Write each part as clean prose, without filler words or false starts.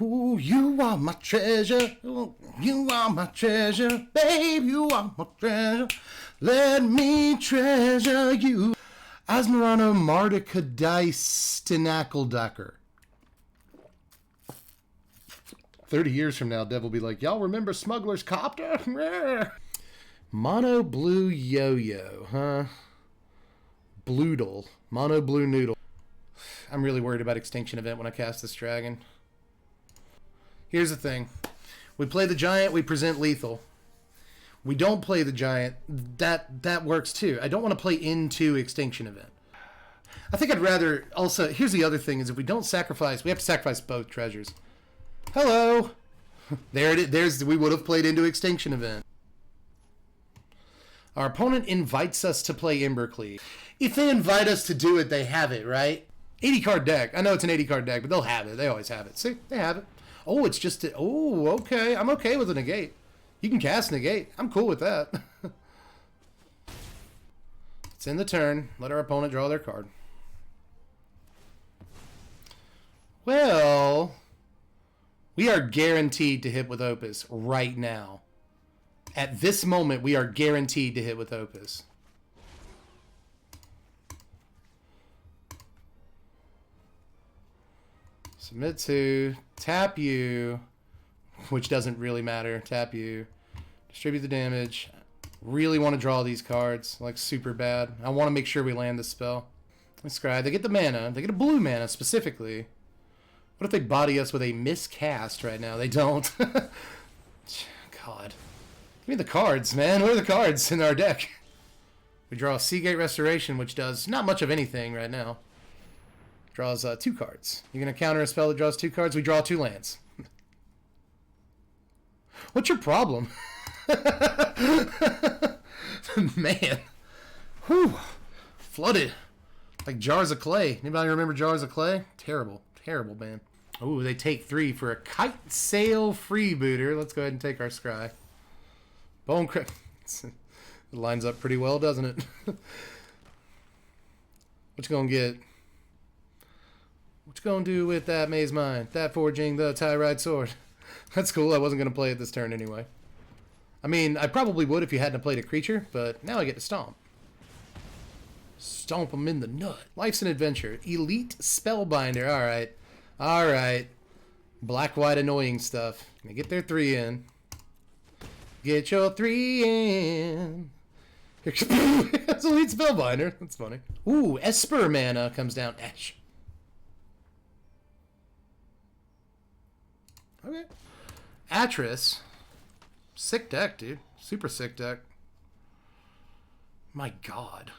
Ooh, you are my treasure. Ooh, you are my treasure. Babe, you are my treasure. Let me treasure you. Asmoranomardaistinaculdacar. 30 years from now, Dev will be like, y'all remember Smuggler's Copter? Mono blue yo-yo, huh? Bloodle. Mono blue noodle. I'm really worried about Extinction Event when I cast this dragon. Here's the thing. We play the giant, we present lethal. We don't play the giant, that works too. I don't want to play into Extinction Event. I think I'd rather also, here's the other thing, is if we don't sacrifice, we have to sacrifice both treasures. Hello! There it is, we would have played into Extinction Event. Our opponent invites us to play Embercleave. If they invite us to do it, they have it, right? 80 card deck. I know it's an 80 card deck, but they'll have it. They always have it. See? They have it. Oh, it's just... Oh, okay. I'm okay with a negate. You can cast negate. I'm cool with that. It's in the turn. Let our opponent draw their card. Well... We are guaranteed to hit with Opus right now. At this moment, we are guaranteed to hit with Opus. Submit to, tap you, which doesn't really matter, tap you, distribute the damage. Really want to draw these cards, like super bad. I want to make sure we land this spell. Scry, they get the mana, they get a blue mana specifically. What if they body us with a miscast right now? They don't. God. Give me the cards, man. What are the cards in our deck? We draw a Seagate Restoration, which does not much of anything right now. Draws 2 cards. You're going to counter a spell that draws 2 cards? We draw 2 lands. What's your problem? Man. Whew. Flooded. Like Jars of Clay. Anybody remember Jars of Clay? Terrible. Terrible, man. Oh, they take 3 for a Kite Sail Freebooter. Let's go ahead and take our Scry. Bone Crypt. It lines up pretty well, doesn't it? What you gonna get? What you gonna do with that Maze Mine? That Forging the Tyrite Sword. That's cool. I wasn't gonna play it this turn anyway. I mean, I probably would if you hadn't played a creature, but now I get to stomp. Stomp them in the nut. Life's an Adventure. Elite Spellbinder. Alright. Alright. Black, white, annoying stuff. They get their 3 in. Get your 3 in. It's Elite Spellbinder. That's funny. Ooh, Esper mana comes down. Ash. Okay. Atris. Sick deck, dude. Super sick deck. My God.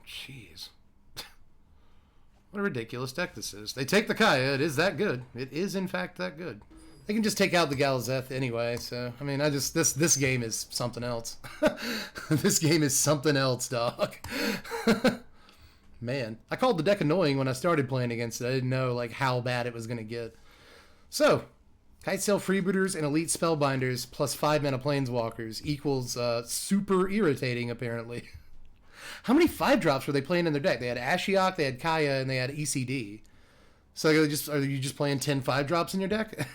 Jeez. What a ridiculous deck this is. They take the Kaya. It is that good. It is, in fact, that good. They can just take out the Galazeth anyway, so... I mean, this game is something else. This game is something else, dog. Man. I called the deck annoying when I started playing against it. I didn't know, like, how bad it was going to get. So... Kite Sail Freebooters and Elite Spellbinders plus 5 mana Planeswalkers equals super irritating, apparently. How many 5-drops were they playing in their deck? They had Ashiok, they had Kaya, and they had ECD. So are you just playing 10 5-drops in your deck?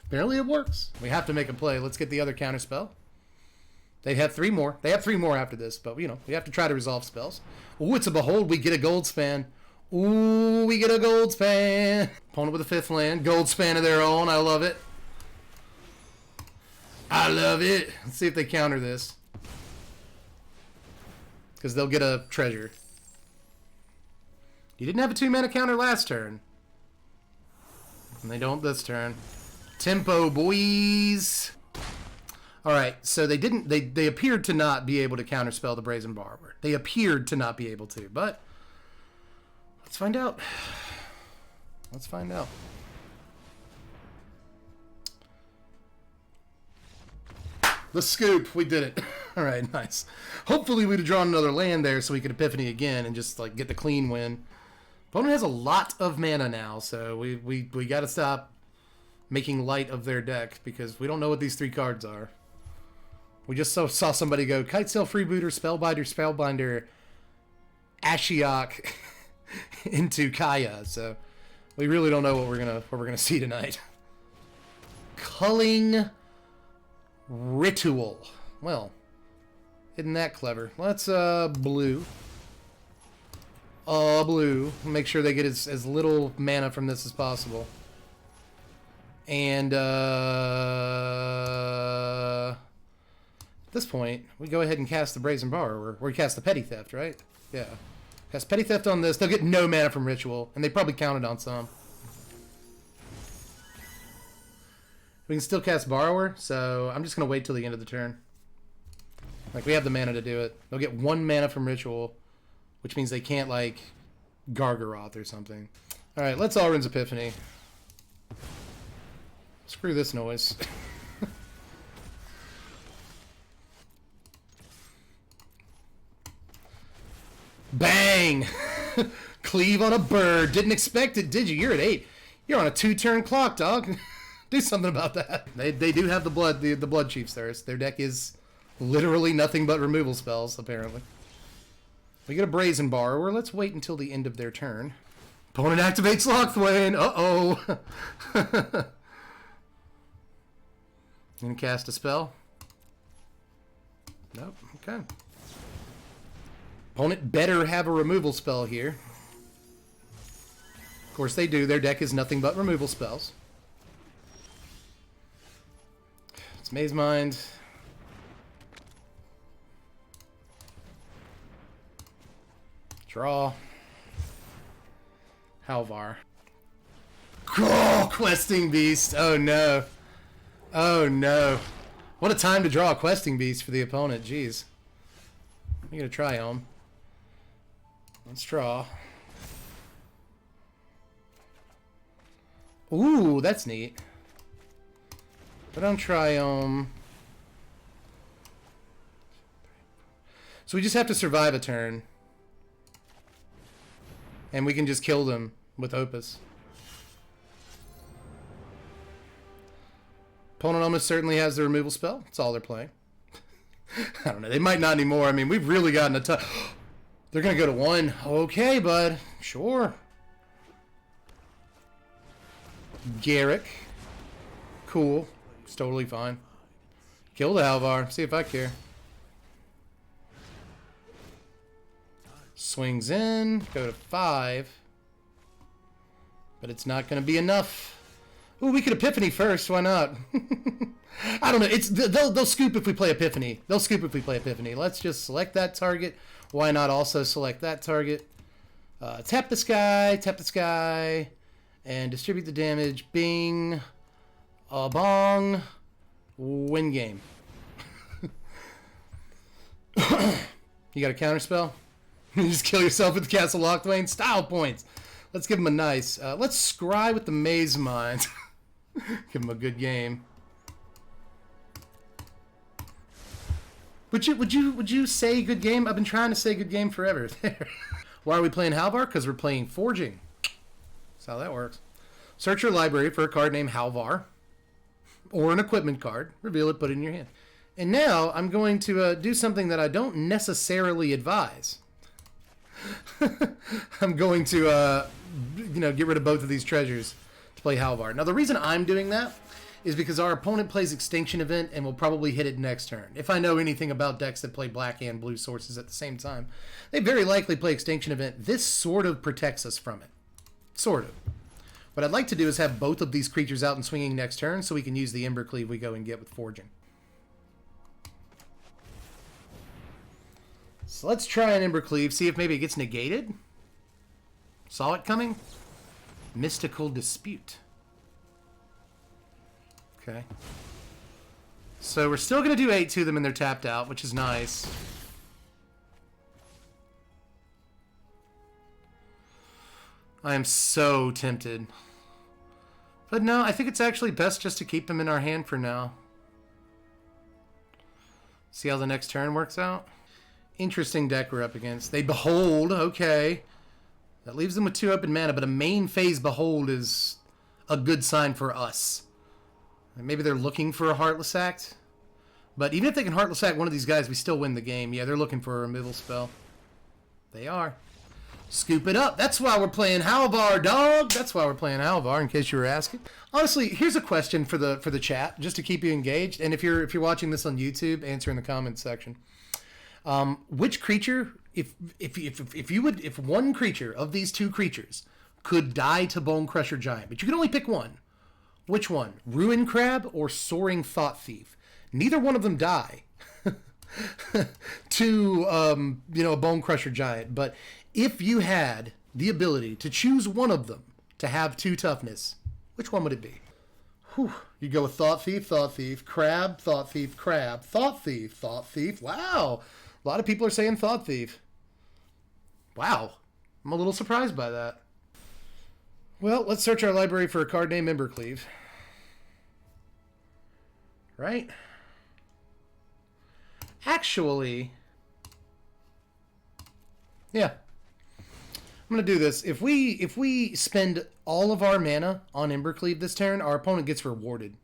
Apparently it works. We have to make a play. Let's get the other counter spell. They have 3 more. They have 3 more after this, but, you know, we have to try to resolve spells. Ooh, it's a Behold. We get a Goldspan. Ooh, we get a Goldspan. Opponent with a 5th land. Goldspan of their own. I love it. I love it. Let's see if they counter this. Because they'll get a treasure. You didn't have a 2-mana counter last turn. And they don't this turn. Tempo, boys. Alright, so they didn't... They appeared to not be able to counterspell the Brazen Borrower. They appeared to not be able to, but... Let's find out. Let's find out. The scoop. We did it. All right, nice. Hopefully we'd have drawn another land there so we could Epiphany again and just like get the clean win. Opponent has a lot of mana now, so we got to stop making light of their deck because we don't know what these 3 cards are. We just saw somebody go Kite Sail Freebooter, Spellbinder, Ashiok into Kaya, so we really don't know what we're gonna see tonight. Culling Ritual. Well, isn't that clever? Let's blue. Blue. Make sure they get as little mana from this as possible. And at this point, we go ahead and cast the Brazen Borrower. Or we cast the Petty Theft, right? Yeah. Cast Petty Theft on this. They'll get no mana from Ritual. And they probably counted on some. We can still cast Borrower, so I'm just going to wait till the end of the turn. Like, we have the mana to do it. They'll get 1 mana from Ritual, which means they can't, like, Gargaroth or something. Alright, let's Alrund's Epiphany. Screw this noise. Bang! Cleave on a bird. Didn't expect it, did you? You're at 8. You're on a 2-turn clock, dog. Do something about that. They do have the blood chiefs there. Their deck is literally nothing but removal spells, apparently. We get a Brazen Borrower. Let's wait until the end of their turn. Opponent activates Lochthwain. Uh-oh. Gonna cast a spell? Nope. Okay. Opponent better have a removal spell here. Of course they do. Their deck is nothing but removal spells. It's Maze Mind. Draw. Halvar. Oh, Questing Beast. Oh no. Oh no. What a time to draw a Questing Beast for the opponent. Jeez. I'm gonna try home. Let's draw. Ooh, that's neat. But on Triome. So we just have to survive a turn. And we can just kill them with Opus. Opponent almost certainly has the removal spell. That's all they're playing. I don't know. They might not anymore. I mean, we've really gotten a tough... They're going to go to 1. Okay, bud. Sure. Garrick. Cool. It's totally fine. Kill the Halvar. See if I care. Swings in. Go to 5. But it's not going to be enough. Ooh, we could Epiphany first. Why not? I don't know. It's they'll scoop if we play Epiphany. They'll scoop if we play Epiphany. Let's just select that target. Why not also select that target? Tap the sky, and distribute the damage. Bing. Bong. Win game. You got a counter spell? You just kill yourself with the Castle Lochthwain. Style points. Let's give him a nice. Let's scry with the Maze Mind. Give him a good game. Would you say good game? I've been trying to say good game forever. Why are we playing Halvar? Because we're playing Forging. That's how that works. Search your library for a card named Halvar. Or an equipment card. Reveal it, put it in your hand. And now I'm going to do something that I don't necessarily advise. I'm going to, get rid of both of these treasures to play Halvar. Now, the reason I'm doing that is because our opponent plays Extinction Event and will probably hit it next turn. If I know anything about decks that play black and blue sources at the same time, they very likely play Extinction Event. This sort of protects us from it. Sort of. What I'd like to do is have both of these creatures out and swinging next turn so we can use the Ember Cleave we go and get with Forging. So let's try an Ember Cleave, see if maybe it gets negated. Saw it coming. Mystical Dispute. Okay. So we're still going to do 8 to them and they're tapped out, which is nice. I am so tempted. But no, I think it's actually best just to keep them in our hand for now. See how the next turn works out? Interesting deck we're up against. They Behold, okay. That leaves them with 2 open mana, but a main phase Behold is a good sign for us. Maybe they're looking for a Heartless Act. But even if they can Heartless Act one of these guys, we still win the game. Yeah, they're looking for a removal spell. They are. Scoop it up. That's why we're playing Halvar, dog. That's why we're playing Halvar, in case you were asking. Honestly, here's a question for the chat, just to keep you engaged. And if you're watching this on YouTube, answer in the comments section. Which creature, if one creature of these two creatures could die to Bone Crusher Giant, but you could only pick one, which one? Ruin Crab or Soaring Thought Thief? Neither one of them die to a Bone Crusher Giant, but if you had the ability to choose one of them to have 2 toughness, which one would it be? Whew. You go with Thought Thief, Crab, Thought Thief, Crab, Thought Thief, Thought Thief. Wow. A lot of people are saying Thought Thief. Wow. I'm a little surprised by that. Well, let's search our library for a card named Embercleave. Right? Actually, yeah. I'm going to do this. If we spend all of our mana on Embercleave this turn, our opponent gets rewarded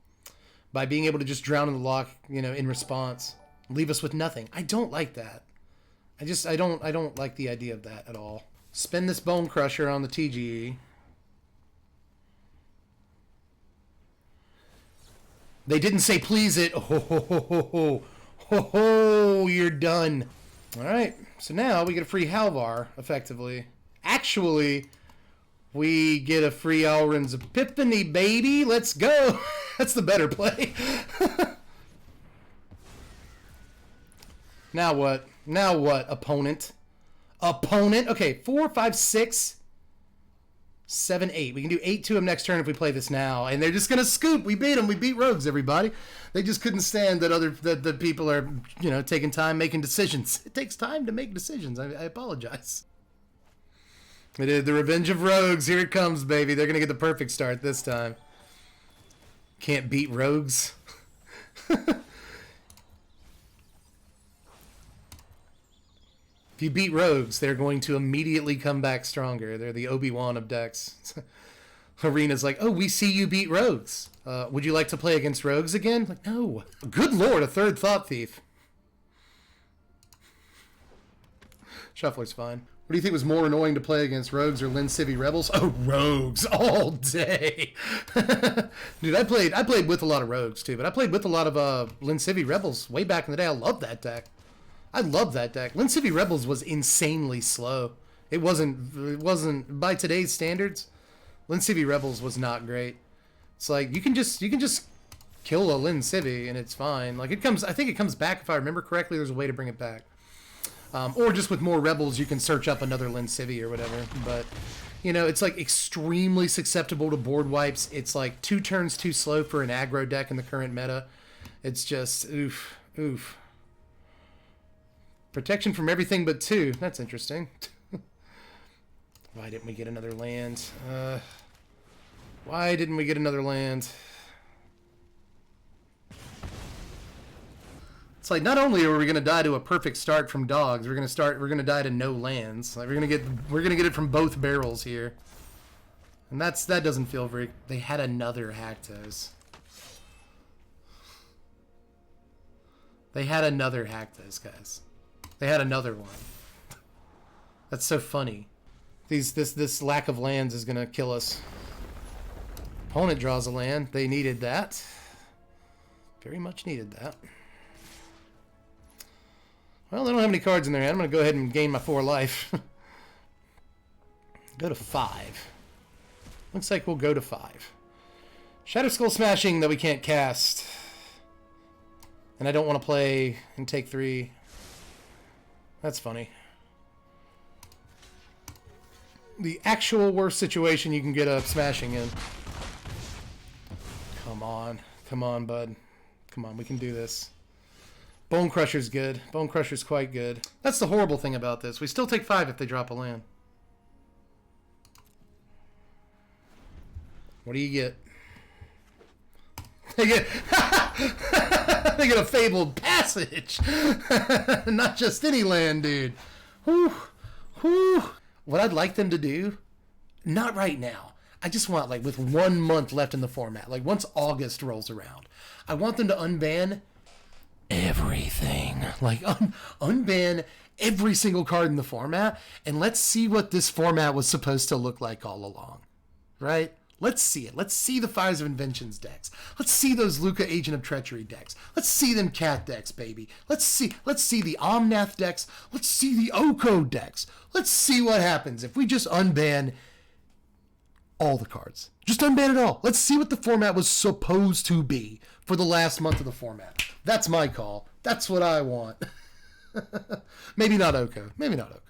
by being able to just drown in the lock, in response. Leave us with nothing. I don't like that. I don't like the idea of that at all. Spend this Bone Crusher on the TGE. They didn't say please it. Oh, you're done. All right. So now we get a free Halvar, effectively. Actually, we get a free Alrund's Epiphany, baby. Let's go. That's the better play. Now what? Now what, opponent? Opponent? Okay, 4, 5, 6, 7, 8. We can do 8 to him next turn if we play this now. And they're just going to scoop. We beat them. We beat rogues, everybody. They just couldn't stand that people are, taking time making decisions. It takes time to make decisions. I apologize. It is the revenge of rogues. Here it comes, baby. They're going to get the perfect start this time. Can't beat rogues. If you beat rogues, they're going to immediately come back stronger. They're the Obi-Wan of decks. Arena's like, oh, we see you beat rogues. Would you like to play against rogues again? Like, no. Good lord, a third Thought Thief. Shuffler's fine. What do you think was more annoying to play against, rogues or Lin Civi Rebels? Oh, rogues all day. Dude, I played with a lot of rogues too, but I played with a lot of Lin Civi Rebels way back in the day. I loved that deck. I love that deck. Lin Civi Rebels was insanely slow. It wasn't by today's standards. Lin Civi Rebels was not great. It's like you can just kill a Lin Civi and it's fine. Like I think it comes back if I remember correctly. There's a way to bring it back. Or just with more rebels, you can search up another Lin Civi or whatever. But it's like extremely susceptible to board wipes. It's like 2 turns too slow for an aggro deck in the current meta. It's just oof. Protection from everything but 2. That's interesting. Why didn't we get another land? Why didn't we get another land? It's like not only are we going to die to a perfect start from dogs, we're going to die to no lands. Like we're going to get it from both barrels here. And that doesn't feel very. They had another Haktos. They had another Haktos, guys. They had another one. That's so funny. This lack of lands is gonna kill us. Opponent draws a land. They needed that. Very much needed that. Well, they don't have any cards in their hand. I'm gonna go ahead and gain my 4 life. Go to 5. Looks like we'll go to 5. Shadow Skull Smashing that we can't cast. And I don't want to play and take 3. That's funny. The actual worst situation you can get a smashing in. Come on. Come on, bud. Come on, we can do this. Bone Crusher's good. Bone Crusher's quite good. That's the horrible thing about this. We still take 5 if they drop a land. What do you get? They get they get a Fabled Passage. Not just any land, dude. Whew. Whew. What I'd like them to do, not right now. I just want, like, with 1 month left in the format, like once August rolls around, I want them to unban everything. Like, unban every single card in the format, and let's see what this format was supposed to look like all along, right? Let's see it. Let's see the Fires of Inventions decks. Let's see those Luca Agent of Treachery decks. Let's see them cat decks, baby. Let's see the Omnath decks. Let's see the Oko decks. Let's see what happens if we just unban all the cards. Just unban it all. Let's see what the format was supposed to be for the last month of the format. That's my call. That's what I want. Maybe not Oko. Maybe not Oko.